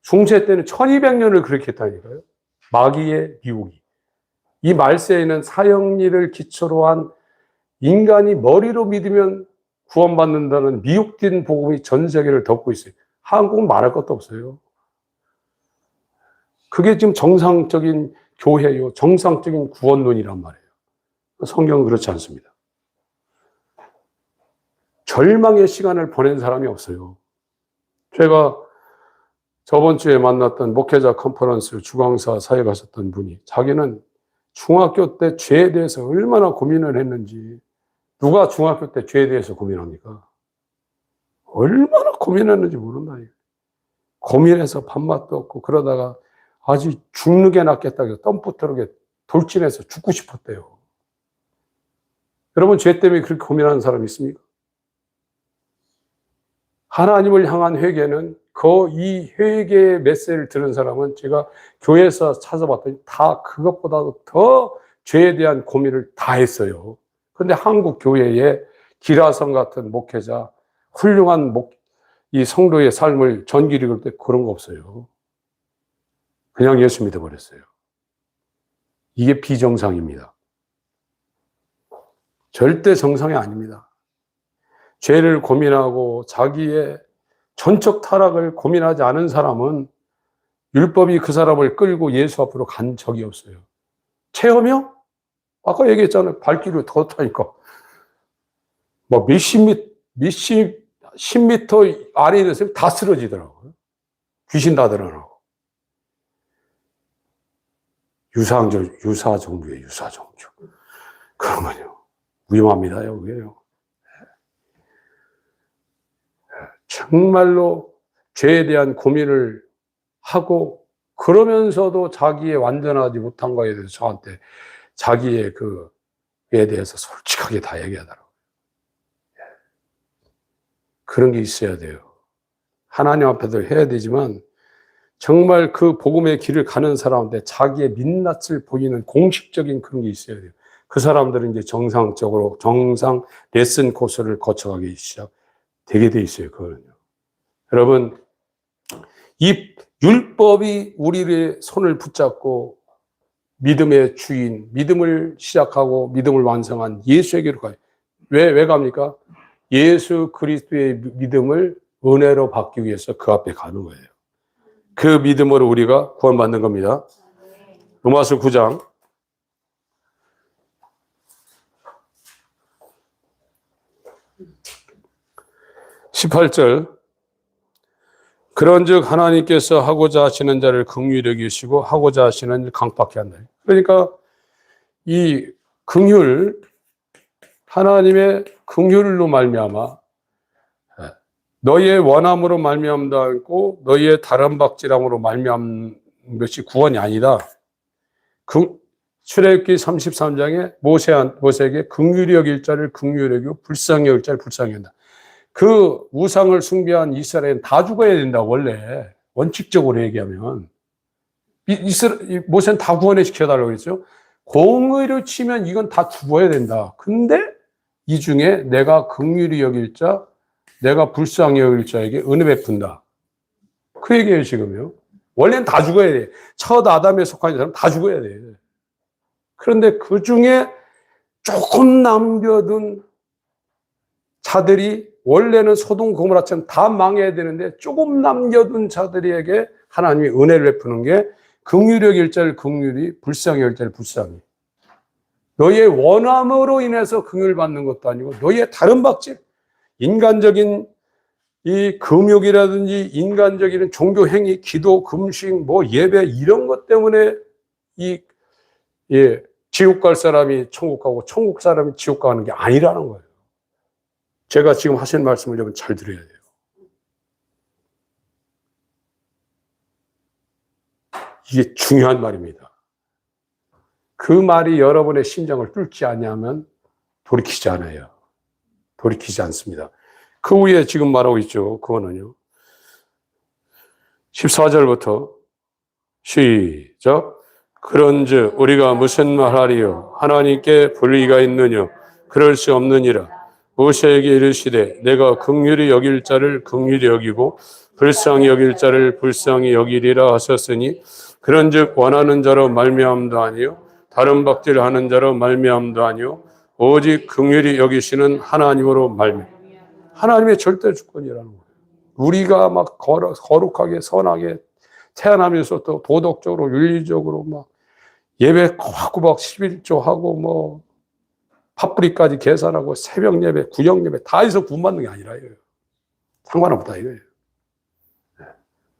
중세 때는 1200년을 그렇게 했다니까요. 마귀의 미혹이. 이 말세에는 사형리를 기초로 한 인간이 머리로 믿으면 구원받는다는 미혹된 복음이 전 세계를 덮고 있어요. 한국은 말할 것도 없어요. 그게 지금 정상적인 교회요, 정상적인 구원론이란 말이에요. 성경은 그렇지 않습니다. 절망의 시간을 보낸 사람이 없어요. 제가 저번 주에 만났던 목회자 컨퍼런스 주강사 사회 가셨던 분이 자기는 중학교 때 죄에 대해서 얼마나 고민을 했는지. 누가 중학교 때 죄에 대해서 고민합니까? 얼마나 고민했는지 모른다. 고민해서 밥맛도 없고 그러다가 아주 죽는 게 낫겠다고 덤프트럭에 돌진해서 죽고 싶었대요. 여러분 죄 때문에 그렇게 고민하는 사람 있습니까? 하나님을 향한 회개는 이 회개의 메시지를 들은 사람은 제가 교회에서 찾아봤더니 다 그것보다도 더 죄에 대한 고민을 다 했어요. 근데 한국 교회에 기라성 같은 목회자, 훌륭한 이 성도의 삶을 전기를 그릴 때 그런 거 없어요. 그냥 예수 믿어버렸어요. 이게 비정상입니다. 절대 정상이 아닙니다. 죄를 고민하고 자기의 전적 타락을 고민하지 않은 사람은 율법이 그 사람을 끌고 예수 앞으로 간 적이 없어요. 체험이요? 아까 얘기했잖아요. 발길을 더 타니까. 막 몇십 10m 아래에 있으면 다 쓰러지더라고요. 귀신 다 드러나고. 유사종교예요, 유사종교. 그러면요. 위험합니다요, 그게요. 정말로 죄에 대한 고민을 하고, 그러면서도 자기의 완전하지 못한 거에 대해서 저한테 자기의 그에 대해서 솔직하게 다 얘기하더라고요. 그런 게 있어야 돼요. 하나님 앞에도 해야 되지만, 정말 그 복음의 길을 가는 사람한테 자기의 민낯을 보이는 공식적인 그런 게 있어야 돼요. 그 사람들은 이제 정상 레슨 코스를 거쳐가기 되게 돼 있어요, 그거는요. 여러분, 이 율법이 우리의 손을 붙잡고 믿음의 주인, 믿음을 시작하고 믿음을 완성한 예수에게로 가요. 왜 갑니까? 예수 그리스도의 믿음을 은혜로 받기 위해서 그 앞에 가는 거예요. 그 믿음으로 우리가 구원받는 겁니다. 로마서 9장 18절. 그런즉 하나님께서 하고자 하시는 자를 긍휼히 여기시고 하고자 하시는 일 강팍케 한다. 그러니까 이 긍휼, 하나님의 긍휼로 말미암아 너희의 원함으로 말미암다 않고 너희의 다른 박질함으로 말미암는 것이 구원이 아니다. 출애굽기 33장에 모세에게 긍휼히 여길 자를 긍휼히 여기고 불쌍히 여길 자를 불쌍히 여긴다. 그 우상을 숭배한 이스라엘은 다 죽어야 된다. 원래 원칙적으로 얘기하면 모세는 다 구원해 시켜달라고 그랬죠. 공의로 치면 이건 다 죽어야 된다. 근데 이 중에 내가 긍휼히 여길 자, 내가 불쌍히 여길 자에게 은혜 베푼다. 그 얘기예요, 지금요. 원래는 다 죽어야 돼. 첫 아담에 속한 사람은 다 죽어야 돼. 그런데 그 중에 조금 남겨둔 자들이 원래는 소돔 고모라처럼 다 망해야 되는데 조금 남겨둔 자들에게 하나님이 은혜를 베푸는 게 긍휼히 여길 자를 긍휼히, 불쌍히 여길 자를 불쌍히. 너희의 원함으로 인해서 긍휼을 받는 것도 아니고 너희의 다른 박질, 인간적인 이 금욕이라든지 인간적인 종교 행위, 기도, 금식, 예배 이런 것 때문에 지옥 갈 사람이 천국 가고 천국 사람이 지옥 가는 게 아니라는 거예요. 제가 지금 하신 말씀을 여러분 잘 들어야 돼요. 이게 중요한 말입니다. 그 말이 여러분의 심장을 뚫지 않냐면 돌이키지 않아요. 돌이키지 않습니다. 그 후에 지금 말하고 있죠. 그거는요. 14절부터 시작. 그런즉 우리가 무슨 말하리요? 하나님께 불의가 있느냐? 그럴 수 없느니라. 모세에게 이르시되 내가 긍휼히 여길 자를 긍휼히 여기고 불쌍히 여길 자를 불쌍히 여기리라 하셨으니 그런즉 원하는 자로 말미암도 아니요 다른 박질하는 자로 말미암도 아니요 오직 긍휼히 여기시는 하나님으로 말미암. 하나님의 절대 주권이라는 거예요. 우리가 막 거룩하게 선하게 태어나면서 또 도덕적으로 윤리적으로 막 예배 꼬박꼬박 11조하고 팥뿌리까지 계산하고 새벽 예배, 구역 예배 다 해서 구원받는 게 아니라 이거예요. 상관없다 이거예요.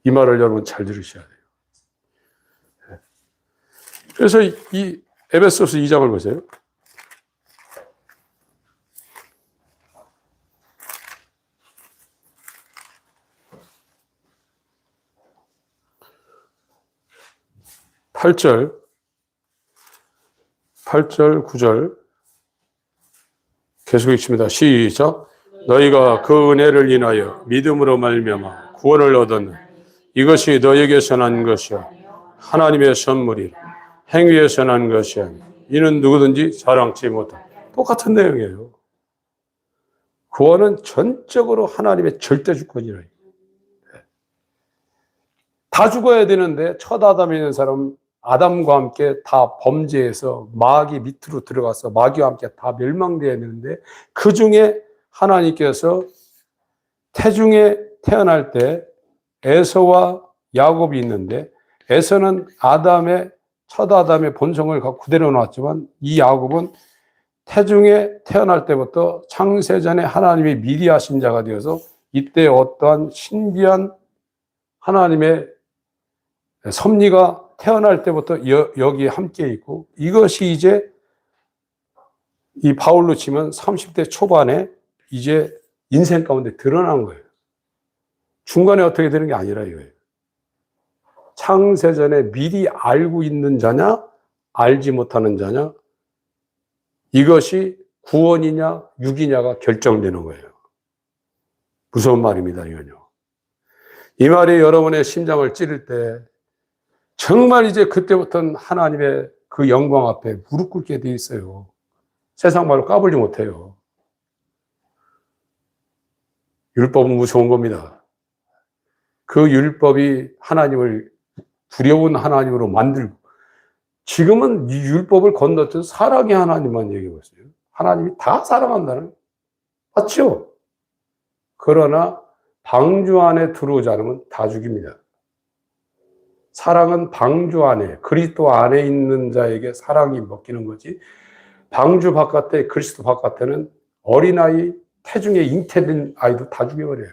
이 말을 여러분 잘 들으셔야 돼요. 그래서 이 에베소서 2장을 보세요. (8절) 8절, 9절 계속 읽습니다. 시작. 너희가 그 은혜를 인하여 믿음으로 말미암아 구원을 얻었는 이것이 너희에게서 난 것이야 하나님의 선물이 행위에서 난 것이 아니야. 이는 누구든지 자랑치 못한 똑같은 내용이에요. 구원은 전적으로 하나님의 절대 주권이라. 다 죽어야 되는데 첫 아담에 있는 사람은 아담과 함께 다 범죄해서 마귀 밑으로 들어가서 마귀와 함께 다 멸망되어야 되는데 그 중에 하나님께서 태중에 태어날 때 에서와 야곱이 있는데 에서는 첫 아담의 본성을 갖고 그대로 놨지만 이 야곱은 태중에 태어날 때부터 창세전에 하나님이 미리 하신 자가 되어서 이때 어떠한 신비한 하나님의 섭리가 태어날 때부터 여기에 함께 있고 이것이 이제 이 바울로 치면 30대 초반에 이제 인생 가운데 드러난 거예요. 중간에 어떻게 되는 게 아니라 이거예요. 창세전에 미리 알고 있는 자냐 알지 못하는 자냐 이것이 구원이냐 육이냐가 결정되는 거예요. 무서운 말입니다. 이건요. 이 말이 여러분의 심장을 찌를 때 정말 이제 그때부터는 하나님의 그 영광 앞에 무릎 꿇게 돼 있어요. 세상 말로 까불지 못해요. 율법은 무서운 겁니다. 그 율법이 하나님을 두려운 하나님으로 만들고 지금은 이 율법을 건너뛰어 사랑의 하나님만 얘기하고 있어요. 하나님이 다 사랑한다는 맞죠? 그러나 방주 안에 들어오지 않으면 다 죽입니다. 사랑은 방주 안에 그리스도 안에 있는 자에게 사랑이 먹히는 거지 방주 바깥에 그리스도 바깥에는 어린아이 태중에 잉태된 아이도 다 죽여버려요.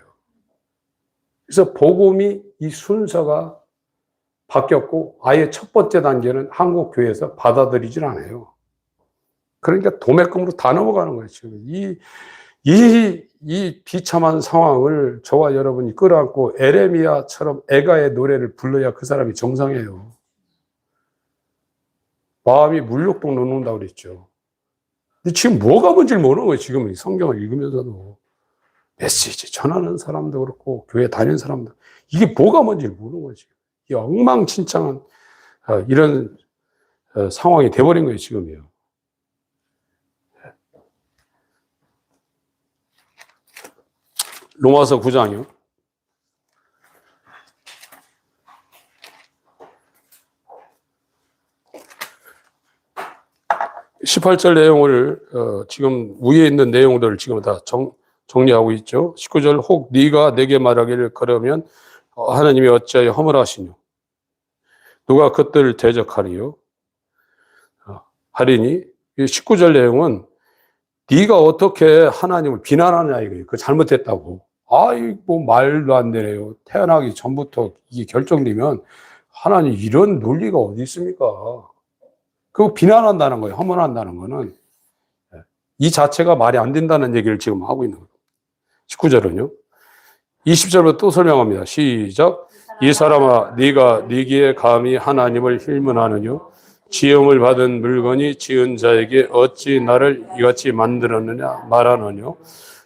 그래서 복음이 이 순서가 바뀌었고 아예 첫 번째 단계는 한국 교회에서 받아들이질 않아요. 그러니까 도매금으로 다 넘어가는 거예요. 지금 이 비참한 상황을 저와 여러분이 끌어안고 에레미야처럼 애가의 노래를 불러야 그 사람이 정상이에요. 마음이 물욕동 놓는다고 그랬죠. 근데 지금 뭐가 뭔지를 모르는 거예요. 지금 성경을 읽으면서도. 메시지 전하는 사람도 그렇고 교회 다니는 사람도 이게 뭐가 뭔지를 모르는 거예요. 지금. 이 엉망진창한 이런 상황이 돼버린 거예요. 지금이요. 로마서 9장이요. 18절 내용을 지금 위에 있는 내용들을 지금 다 정리하고 있죠. 19절 혹 네가 내게 말하기를 그러면 하나님이 어찌하여 허물하시뇨? 누가 그들을 대적하리요? 하리니 19절 내용은 네가 어떻게 하나님을 비난하느냐 이거예요. 그 잘못했다고. 뭐 말도 안 되네요. 태어나기 전부터 이게 결정되면 하나님 이런 논리가 어디 있습니까? 그거 비난한다는 거예요. 허물한다는 거는 이 자체가 말이 안 된다는 얘기를 지금 하고 있는 거예요. 19절은요. 20절부터 또 설명합니다. 시작. 이 사람아 네가 네기에 감히 하나님을 힐문하느냐? 지음을 받은 물건이 지은 자에게 어찌 나를 이같이 만들었느냐 말하느냐?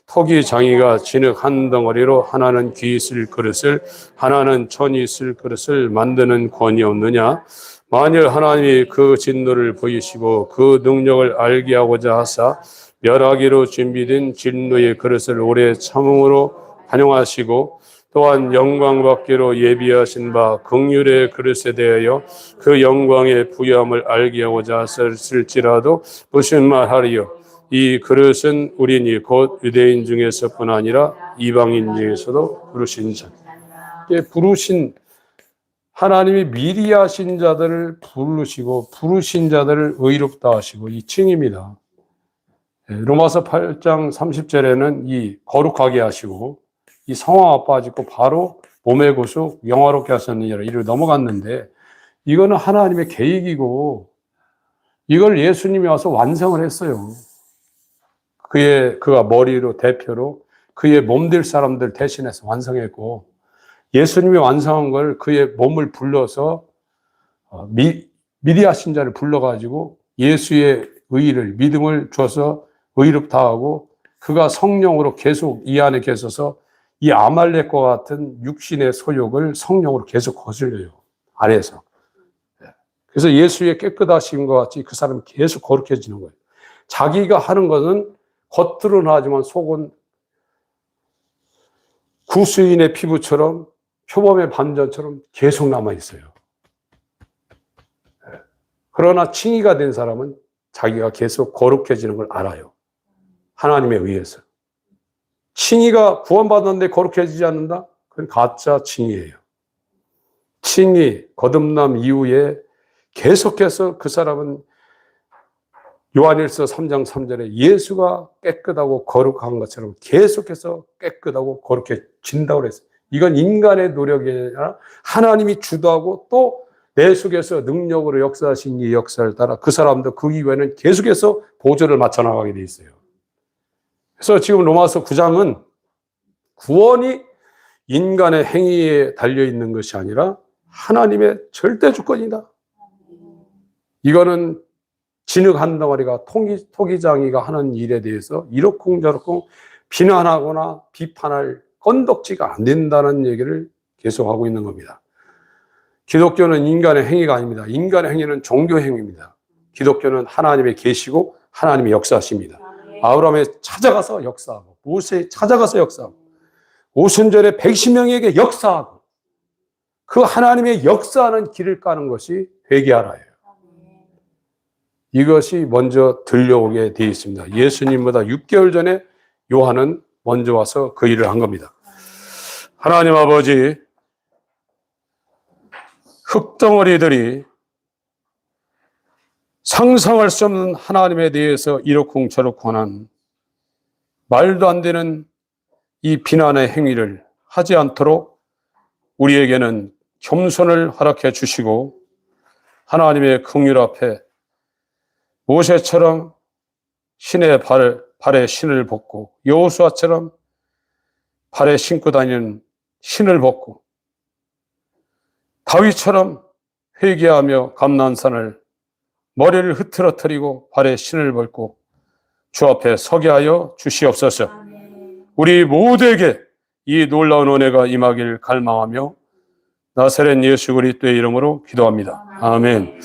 토기 장이가 진흙 한 덩어리로 하나는 귀 있을 그릇을 하나는 천이 있을 그릇을 만드는 권이 없느냐? 만일 하나님이 그 진노를 보이시고 그 능력을 알게 하고자 하사 멸하기로 준비된 진노의 그릇을 오래 참음으로 환영하시고 또한 영광 받기로 예비하신 바 긍휼의 그릇에 대하여 그 영광의 부요함을 알게 하고자 하셨을지라도 무슨 말 하리요? 이 그릇은 우리니 곧 유대인 중에서뿐 아니라 이방인 중에서도 부르신 자. 부르신 하나님이 미리 하신 자들을 부르시고 부르신 자들을 의롭다 하시고 이 칭입니다. 로마서 8장 30절에는 이 거룩하게 하시고 이 성화가 빠지고 바로 몸의 구속 영화롭게 하셨느니라 이를 넘어갔는데 이거는 하나님의 계획이고 이걸 예수님이 와서 완성을 했어요. 그가 머리로 대표로 그의 몸될 사람들 대신해서 완성했고 예수님이 완성한 걸 그의 몸을 불러서 미리 하신 자를 불러가지고 예수의 의의를 믿음을 줘서 의롭다 하고 그가 성령으로 계속 이 안에 계셔서 이 아말렉과 같은 육신의 소욕을 성령으로 계속 거슬려요. 안에서. 그래서 예수의 깨끗하심과 같이 그 사람이 계속 거룩해지는 거예요. 자기가 하는 것은 겉으로는 하지만 속은 구수인의 피부처럼 표범의 반전처럼 계속 남아있어요. 그러나 칭의가 된 사람은 자기가 계속 거룩해지는 걸 알아요. 하나님에 의해서. 칭의가 구원받았는데 거룩해지지 않는다? 그건 가짜 칭의예요. 칭의, 거듭남 이후에 계속해서 그 사람은 요한일서 3장 3절에 예수가 깨끗하고 거룩한 것처럼 계속해서 깨끗하고 거룩해진다고 그랬어요. 이건 인간의 노력이 아니라 하나님이 주도하고 또 내 속에서 능력으로 역사하신 이 역사를 따라 그 사람도 그 이후에는 계속해서 보조를 맞춰 나가게 돼 있어요. 그래서 지금 로마서 9장은 구원이 인간의 행위에 달려있는 것이 아니라 하나님의 절대 주권이다. 이거는 진흙 한 덩어리가 토기장이가 하는 일에 대해서 이러쿵저러쿵 비난하거나 비판할 건덕지가 안 된다는 얘기를 계속하고 있는 겁니다. 기독교는 인간의 행위가 아닙니다. 인간의 행위는 종교 행위입니다. 기독교는 하나님의 계시고 하나님의 역사하십니다. 아브라함에 찾아가서 역사하고 모세에 찾아가서 역사하고 오순절에 110명에게 역사하고 그 하나님의 역사하는 길을 까는 것이 회개하라예요. 이것이 먼저 들려오게 되어 있습니다. 예수님보다 6개월 전에 요한은 먼저 와서 그 일을 한 겁니다. 하나님 아버지, 흙덩어리들이 상상할 수 없는 하나님에 대해서 이러쿵저러쿵하는 말도 안 되는 이 비난의 행위를 하지 않도록 우리에게는 겸손을 허락해 주시고 하나님의 긍휼 앞에 모세처럼 신의 발에 신을 벗고 여호수아처럼 발에 신고 다니는 신을 벗고 다윗처럼 회개하며 감난산을 머리를 흐트러뜨리고 발에 신을 벗고 주 앞에 서게 하여 주시옵소서. 우리 모두에게 이 놀라운 은혜가 임하길 갈망하며 나사렛 예수 그리스도의 이름으로 기도합니다. 아멘.